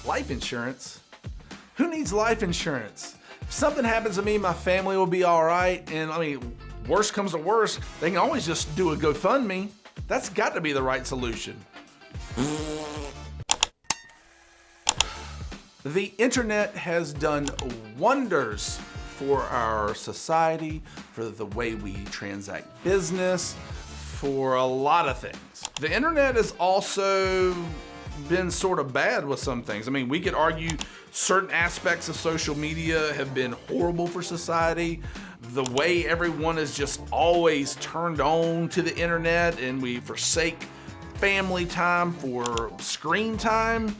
Life insurance? Who needs life insurance? If something happens to me, my family will be all right. And I mean, worst comes to worst, they can always just do a GoFundMe. That's got to be the right solution. The internet has done wonders for our society, for the way we transact business, for a lot of things. The internet has also been sort of bad with some things. I mean, we could argue certain aspects of social media have been horrible for society. The way everyone is just always turned on to the internet and we forsake family time for screen time.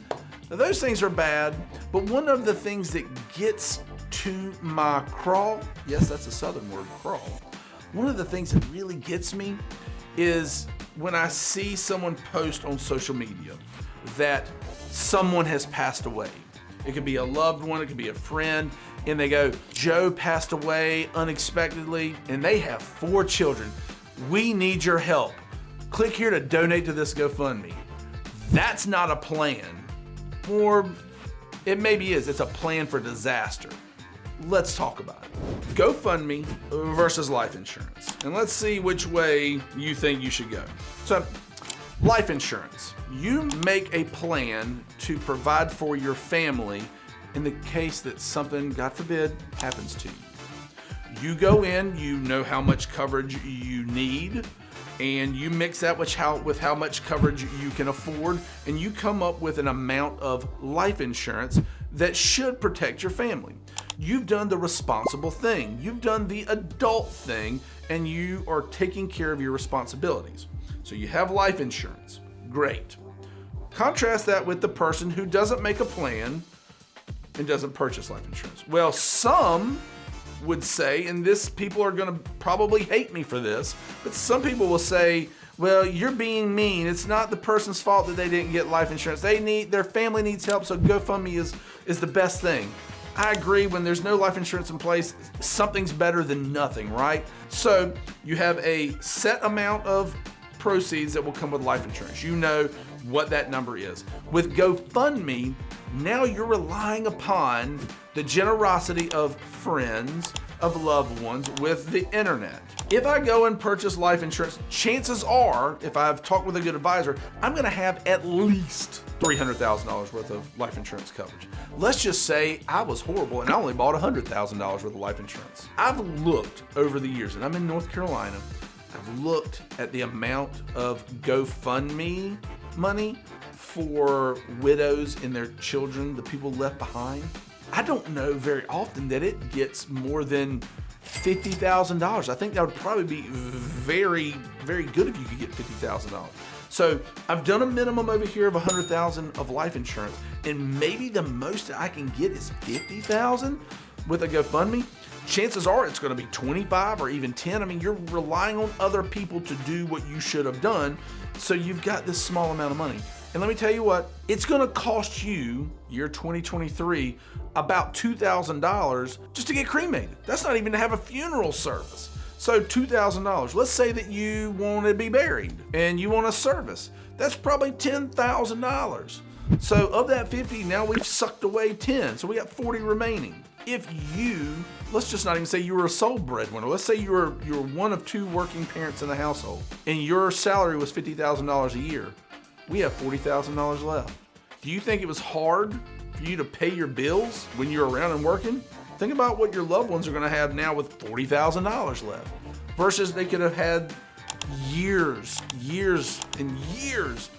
Now, those things are bad, but one of the things that gets to my crawl, yes, that's a Southern word, crawl. One of the things that really gets me is when I see someone post on social media that someone has passed away. It could be a loved one, it could be a friend, and they go, Joe passed away unexpectedly, and they have 4 children. We need your help. Click here to donate to this GoFundMe. That's not a plan. Or it maybe is, it's a plan for disaster. Let's talk about it. GoFundMe versus life insurance. And let's see which way you think you should go. So, life insurance. You make a plan to provide for your family in the case that something, God forbid, happens to you. You go in, you know how much coverage you need, and you mix that with how much coverage you can afford, and you come up with an amount of life insurance that should protect your family. You've done the responsible thing. You've done the adult thing, and you are taking care of your responsibilities. So you have life insurance. Great. Contrast that with the person who doesn't make a plan and doesn't purchase life insurance. Well, some would say, and people are going to probably hate me for this, but some people will say, well, you're being mean. It's not the person's fault that they didn't get life insurance. Their family needs help, so GoFundMe is the best thing. I agree, when there's no life insurance in place, something's better than nothing, right? So you have a set amount of proceeds that will come with life insurance. You know what that number is. With GoFundMe, now you're relying upon the generosity of friends, of loved ones with the internet. If I go and purchase life insurance, chances are, if I've talked with a good advisor, I'm gonna have at least $300,000 worth of life insurance coverage. Let's just say I was horrible and I only bought $100,000 worth of life insurance. I've looked over the years, and I'm in North Carolina, I've looked at the amount of GoFundMe money for widows and their children, the people left behind. I don't know very often that it gets more than $50,000. I think that would probably be very, very good if you could get $50,000. So I've done a minimum over here of $100,000 of life insurance, and maybe the most I can get is $50,000 with a GoFundMe. Chances are it's going to be 25 or even 10. I mean, you're relying on other people to do what you should have done. So you've got this small amount of money. And let me tell you what, it's going to cost you, year 2023, about $2,000 just to get cremated. That's not even to have a funeral service. So $2,000. Let's say that you want to be buried and you want a service. That's probably $10,000. So of that 50, now we've sucked away 10. So we got 40 remaining. If you, let's just not even say you were a sole breadwinner. Let's say you were one of 2 working parents in the household and your salary was $50,000 a year. We have $40,000 left. Do you think it was hard for you to pay your bills when you're around and working? Think about what your loved ones are going to have now with $40,000 left versus they could have had years and years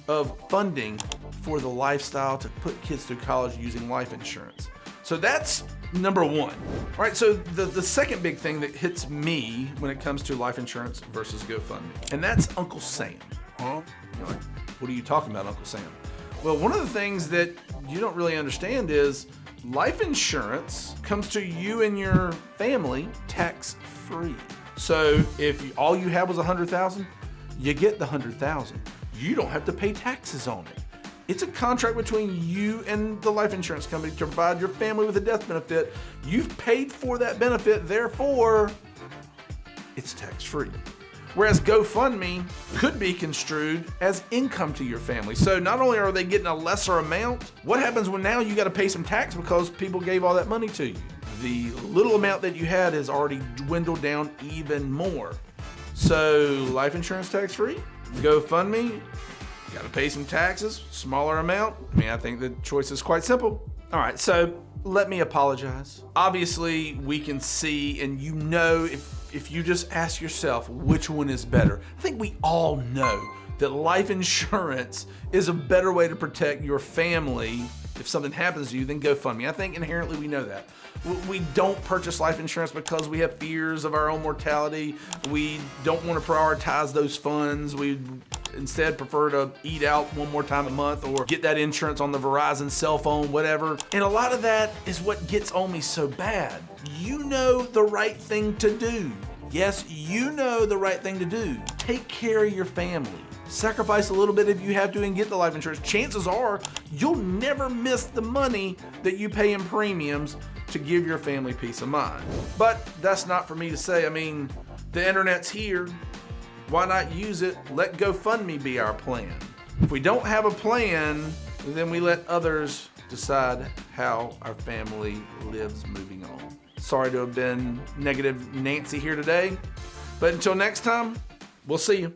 of funding for the lifestyle to put kids through college using life insurance. So that's number one. All right, so the second big thing that hits me when it comes to life insurance versus GoFundMe, and that's Uncle Sam. Huh? You're like, what are you talking about, Uncle Sam? Well, one of the things that you don't really understand is life insurance comes to you and your family tax-free. So if all you have was $100,000, you get the $100,000. You don't have to pay taxes on it. It's a contract between you and the life insurance company to provide your family with a death benefit. You've paid for that benefit, therefore, it's tax-free. Whereas GoFundMe could be construed as income to your family. So not only are they getting a lesser amount, what happens when now you got to pay some tax because people gave all that money to you? The little amount that you had has already dwindled down even more. So life insurance tax-free, GoFundMe, got to pay some taxes, smaller amount. I mean, I think the choice is quite simple. All right, so let me apologize. Obviously, we can see, and you know, if you just ask yourself which one is better, I think we all know that life insurance is a better way to protect your family if something happens to you than GoFundMe. I think inherently we know that. We don't purchase life insurance because we have fears of our own mortality. We don't want to prioritize those funds. We instead prefer to eat out one more time a month or get that insurance on the Verizon cell phone, whatever. And a lot of that is what gets on me so bad. You know the right thing to do. Yes, you know the right thing to do. Take care of your family. Sacrifice a little bit if you have to and get the life insurance. Chances are you'll never miss the money that you pay in premiums to give your family peace of mind. But that's not for me to say. I mean, the internet's here. Why not use it? Let GoFundMe be our plan. If we don't have a plan, then we let others decide how our family lives moving on. Sorry to have been negative Nancy here today, but until next time, we'll see you.